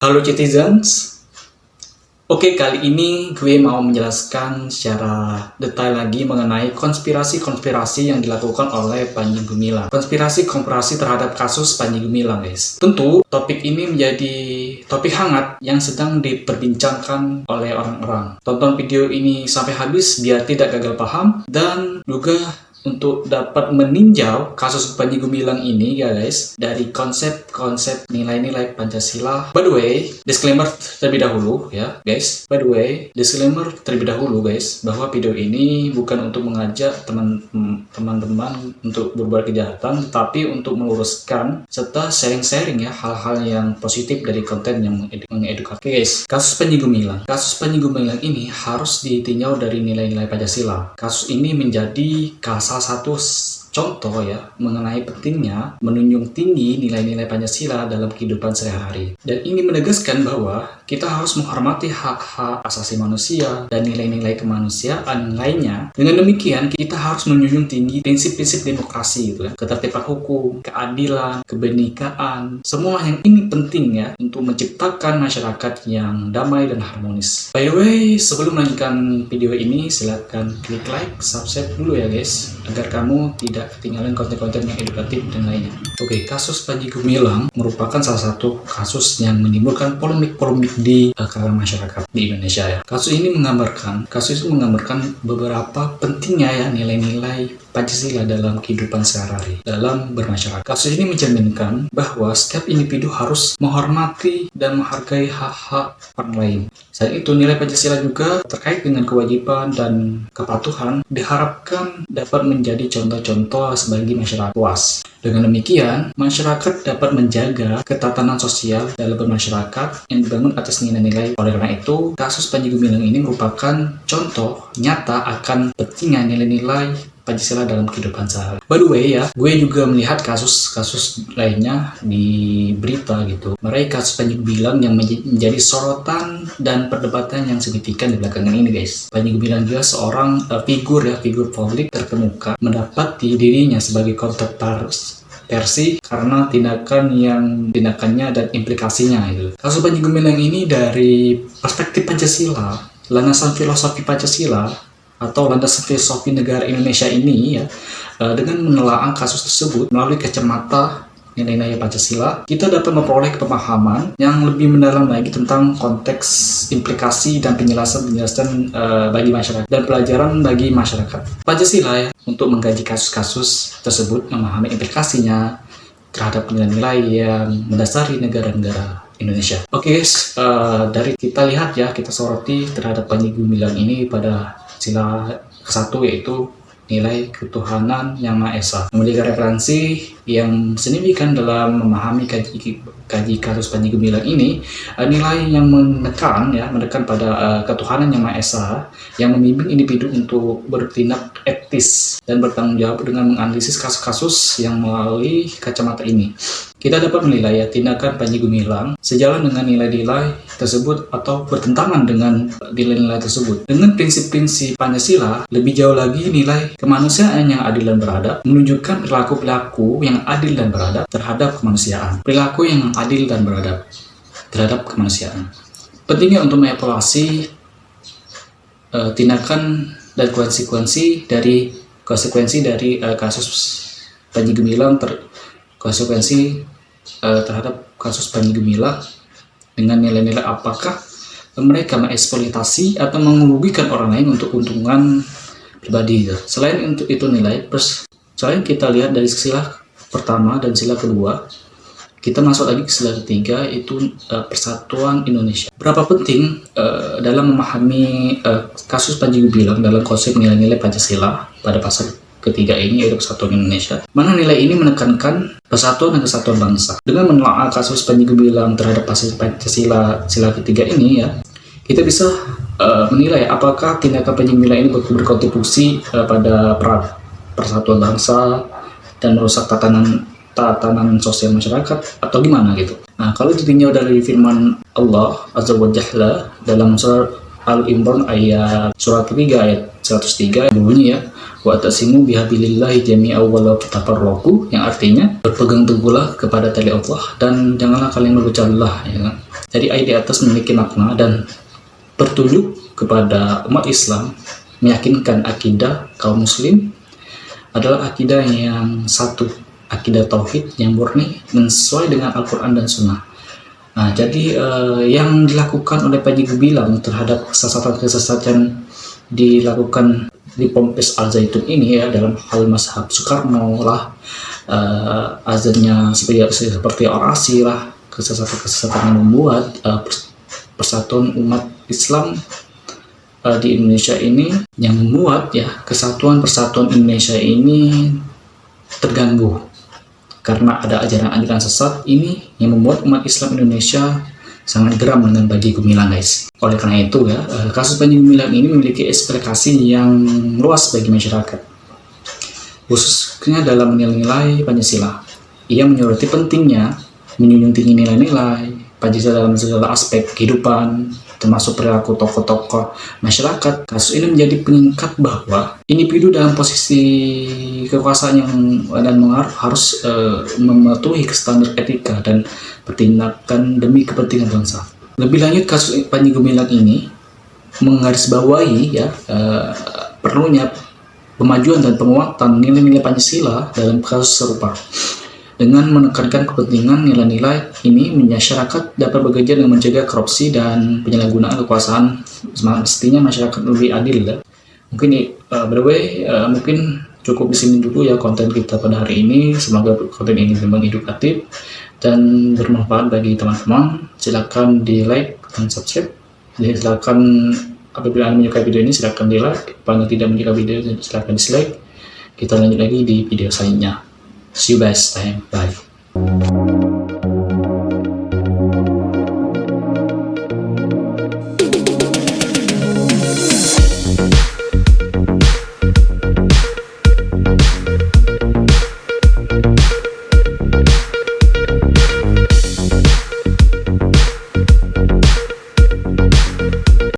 Halo citizens, oke kali ini gue mau menjelaskan secara detail lagi mengenai konspirasi-konspirasi yang dilakukan oleh Panji Gumilang. Konspirasi-konspirasi terhadap kasus Panji Gumilang, guys. Tentu topik ini menjadi topik hangat yang sedang diperbincangkan oleh orang-orang. Tonton video ini sampai habis biar tidak gagal paham dan juga untuk dapat meninjau kasus Panji Gumilang ini ya guys, dari konsep-konsep nilai-nilai Pancasila. By the way, disclaimer terlebih dahulu ya guys. Bahwa video ini bukan untuk mengajak teman-teman untuk berbuat kejahatan, tetapi untuk meluruskan serta sharing-sharing ya hal-hal yang positif dari konten yang mengedukasi. Oke guys, kasus Panji Gumilang. Kasus Panji Gumilang ini harus ditinjau dari nilai-nilai Pancasila. Kasus ini menjadi salah satu contoh ya mengenai pentingnya menunjung tinggi nilai-nilai Pancasila dalam kehidupan sehari-hari. Dan ini menegaskan bahwa kita harus menghormati hak-hak asasi manusia dan nilai-nilai kemanusiaan lainnya. Dengan demikian, kita harus menjunjung tinggi prinsip-prinsip demokrasi gitu ya, ketertiban hukum, keadilan, kebenekaan. Semua yang ini penting ya untuk menciptakan masyarakat yang damai dan harmonis. By the way, sebelum melanjutkan video ini, silakan klik like, subscribe dulu ya guys, agar kamu tidak ketinggalan konten-konten yang edukatif dan lainnya. Oke, kasus Panji Gumilang merupakan salah satu kasus yang menimbulkan polemik-polemik di kalangan masyarakat di Indonesia ya. Kasus ini menggambarkan beberapa pentingnya ya nilai-nilai Pancasila dalam kehidupan sehari-hari, dalam bermasyarakat. Kasus ini mencerminkan bahwa setiap individu harus menghormati dan menghargai hak-hak orang lain. Selain itu, nilai Pancasila juga terkait dengan kewajiban dan kepatuhan diharapkan dapat menjadi contoh-contoh sebagai masyarakat puas. Dengan demikian, masyarakat dapat menjaga ketatanan sosial dalam bermasyarakat yang dibangun atas nilai-nilai. Oleh karena itu, kasus Panji Gumilang ini merupakan contoh nyata akan pentingnya nilai-nilai Pancasila dalam kehidupan sehari. By the way ya, gue juga melihat kasus-kasus lainnya di berita gitu. Mereka kasus Panji Gumilang yang menjadi sorotan dan perdebatan yang signifikan di belakangan ini guys. Panji Gumilang juga seorang figur publik terkemuka mendapati dirinya sebagai kontroversi karena tindakannya dan implikasinya itu. Kasus Panji Gumilang ini dari perspektif Pancasila, landasan filosofi Pancasila atau landasan filosofi negara Indonesia ini ya, dengan menelaah kasus tersebut melalui kacamata nilai-nilai Pancasila, kita dapat memperoleh pemahaman yang lebih mendalam lagi tentang konteks, implikasi, dan penjelasan bagi masyarakat dan pelajaran bagi masyarakat. Pancasila ya, untuk mengkaji kasus-kasus tersebut, memahami implikasinya terhadap nilai-nilai yang mendasari negara-negara Indonesia. Oke guys, dari kita lihat ya, kita soroti terhadap Panji Gumilang ini pada sila ke-1 yaitu nilai ketuhanan yang Maha Esa. Memiliki referensi yang signifikan dalam memahami kaji kasus Panji Gumilang ini, nilai yang menekan pada ketuhanan yang Maha Esa yang membimbing individu untuk bertindak etis dan bertanggung jawab dengan menganalisis kasus-kasus yang melalui kacamata ini. Kita dapat menilai ya tindakan Panji Gumilang sejalan dengan nilai-nilai tersebut atau bertentangan dengan nilai-nilai tersebut. Dengan prinsip-prinsip Pancasila, lebih jauh lagi nilai kemanusiaan yang adil dan beradab menunjukkan perilaku yang adil dan beradab terhadap kemanusiaan. Perilaku yang adil dan beradab terhadap kemanusiaan. Pentingnya untuk mengevaluasi tindakan dan konsekuensi dari kasus Panji Gumilang terhadap kasus Panji Gumilang dengan nilai-nilai apakah mereka mengeksploitasi atau merugikan orang lain untuk keuntungan pribadi. Selain kita lihat dari sila pertama dan sila kedua, kita masuk lagi ke sila ketiga, itu persatuan Indonesia. Berapa penting dalam memahami kasus Panji Gumilang dalam konsep nilai-nilai Pancasila pada pasal ketiga ini, yaitu persatuan Indonesia. Mana nilai ini menekankan persatuan dan kesatuan bangsa. Dengan menelaah kasus Panji Gumilang terhadap pasal Pancasila sila ketiga ini ya, kita bisa menilai apakah tindakan Panji Gumilang ini berkontribusi pada persatuan bangsa dan merusak tatanan sosial masyarakat atau gimana gitu. Nah, kalau ditinjau dari firman Allah Azza wa Jalla dalam surat Al-Imran ayat surat ketiga ayat 103 yang berbunyi ya, wa tasimu bihabilillahi jami'a wa la tatafarraqu, yang artinya berpegang teguhlah kepada tali Allah dan janganlah kalian berpecah belah, ya kan. Jadi ayat di atas memiliki makna dan bertunjuk kepada umat Islam, meyakinkan akidah kaum muslim adalah akidah yang satu, akidah tauhid yang murni sesuai dengan Al-Quran dan Sunnah. Nah, jadi yang dilakukan oleh Panji Gumilang terhadap kesesatan dilakukan di Ponpes Al Zaitun ini ya, dalam hal mazhab Soekarno lah, azannya seperti orasi lah, kesesatan yang membuat persatuan umat Islam di Indonesia ini, yang membuat ya kesatuan persatuan Indonesia ini terganggu karena ada ajaran-ajaran sesat ini yang membuat umat Islam Indonesia sangat geram dengan Panji Gumilang, guys. Oleh karena itu ya, kasus Panji Gumilang ini memiliki implikasi yang luas bagi masyarakat, khususnya dalam nilai-nilai Pancasila. Ia menyoroti pentingnya menjunjung tinggi nilai-nilai Pancasila dalam segala aspek kehidupan, termasuk perilaku tokoh-tokoh masyarakat. Kasus ini menjadi pengingat bahwa individu dalam posisi kekuasaan yang dan mengaruh harus mematuhi standar etika dan bertindakan demi kepentingan bangsa. Lebih lanjut, kasus Panji Gumilang ini menggarisbawahi ya perlunya pemajuan dan penguatan nilai-nilai Pancasila dalam kasus serupa. Dengan menekankan kepentingan nilai-nilai ini, masyarakat dapat bekerja dengan mencegah korupsi dan penyalahgunaan kekuasaan. Mestinya masyarakat lebih adil ya. Mungkin by the way, mungkin cukup di sini dulu ya konten kita pada hari ini. Semoga konten ini memang edukatif dan bermanfaat bagi teman-teman. Silakan di like dan subscribe. Jadi silakan apabila Anda menyukai video ini silakan di like. Apabila tidak menyukai video silakan dislike. Kita lanjut lagi di video selanjutnya. See you guys time. Bye.